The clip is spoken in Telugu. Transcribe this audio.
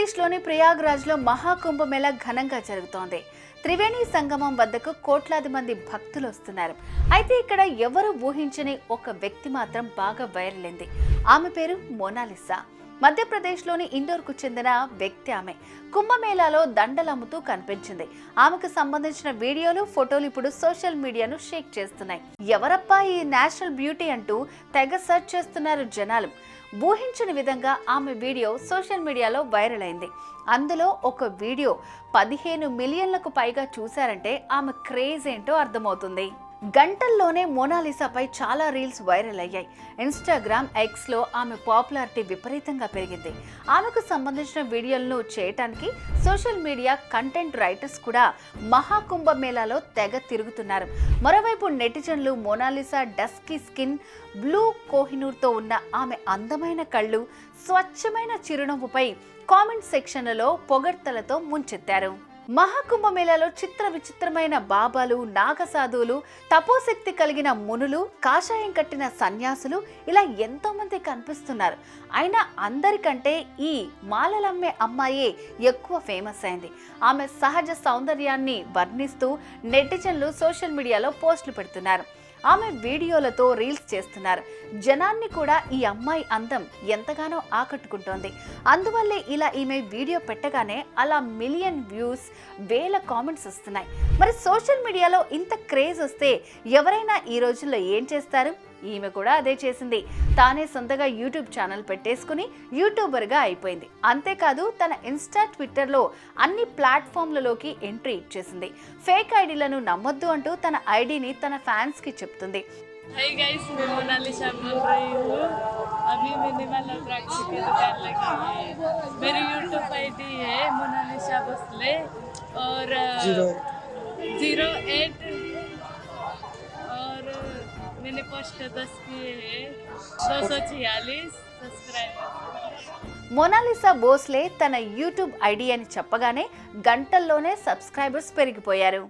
ఉత్తరప్రదేశ్లోని ప్రయాగ్రాజ్లో మహాకుంభమేళా ఘనంగా జరుగుతోంది. త్రివేణి సంగమం వద్దకు కోట్లాది మంది భక్తులు వస్తున్నారు. అయితే ఇక్కడ ఎవరు ఊహించని ఒక వ్యక్తి మాత్రం బాగా వైరల్ అయింది. ఆమె పేరు మోనాలిసా. మధ్యప్రదేశ్లోని ఇండోర్కు చెందిన వ్యక్తి ఆమె. కుంభమేళాలో దండలమ్ముతూ కనిపించింది. ఆమెకు సంబంధించిన వీడియోలు, ఫోటోలు ఇప్పుడు సోషల్ మీడియాను షేక్ చేస్తున్నాయి. ఎవరప్పా ఈ నేషనల్ బ్యూటీ అంటూ తెగ సెర్చ్ చేస్తున్నారు జనాలు. ఊహించని విధంగా ఆమె వీడియో సోషల్ మీడియాలో వైరల్ అయింది. అందులో ఒక వీడియో 15 మిలియన్లకు పైగా చూశారంటే ఆమె క్రేజ్ ఏంటో అర్థమవుతుంది. గంటల్లోనే మోనాలిసాపై చాలా రీల్స్ వైరల్ అయ్యాయి. ఇన్స్టాగ్రామ్, ఎక్స్లో ఆమె పాపులారిటీ విపరీతంగా పెరిగింది. ఆమెకు సంబంధించిన వీడియోలను చేయటానికి సోషల్ మీడియా కంటెంట్ రైటర్స్ కూడా మహాకుంభమేళాలో తెగ తిరుగుతున్నారు. మరోవైపు నెటిజన్లు మోనాలిసా డస్కీ స్కిన్, బ్లూ కోహినూర్తో ఉన్న ఆమె అందమైన కళ్ళు, స్వచ్ఛమైన చిరునవ్వుపై కామెంట్ సెక్షన్లలో పొగడ్తలతో ముంచెత్తారు. మహాకుంభమేళాలో చిత్ర విచిత్రమైన బాబాలు, నాగసాధువులు, తపోశక్తి కలిగిన మునులు, కాషాయం కట్టిన సన్యాసులు ఇలా ఎంతో మంది కనిపిస్తున్నారు. అయినా అందరికంటే ఈ మాలలమ్మే అమ్మాయే ఎక్కువ ఫేమస్ అయింది. ఆమె సహజ సౌందర్యాన్ని వర్ణిస్తూ నెటిజన్లు సోషల్ మీడియాలో పోస్టులు పెడుతున్నారు. ఆమె వీడియోలతో రీల్స్ చేస్తున్నారు. జనాన్ని కూడా ఈ అమ్మాయి అందం ఎంతగానో ఆకట్టుకుంటోంది. అందువల్లే ఇలా ఈమె వీడియో పెట్టగానే అలా మిలియన్ వ్యూస్, వేల కామెంట్స్ వస్తున్నాయి. మరి సోషల్ మీడియాలో ఇంత క్రేజ్ వస్తే ఎవరైనా ఈ రోజుల్లో ఏం చేస్తారు? ఈమె కూడా అదే చేసింది. తానే సొంతగా యూట్యూబ్ ఛానల్ పెట్టేసుకుని యూట్యూబర్గా అయిపోయింది. అంతేకాదు తన ఇన్స్టా, ట్విట్టర్లో అన్ని ప్లాట్ఫామ్లలోకి ఎంట్రీ ఇచ్చేసింది. ఫేక్ ఐడీలను నమ్మొద్దు అంటూ తన ఐడీని తన ఫ్యాన్స్కి చెప్తుంది. हाय गाइस, मैं मोनालिसा बोल रही हूँ। अभी मैंने वाला द्राक्षी की दुकान लगी है। मेरी यूट्यूब आईडी है मोनालिसा भोसले और 08 और मैंने पोस्ट 10 किए हैं, 246 सब्सक्राइबर। మోనాలిసా భోస్లే తన యూట్యూబ్ ఐడి అని చెప్పగానే గంటల్లోనే సబ్స్క్రైబర్స్ పెరిగిపోయారు.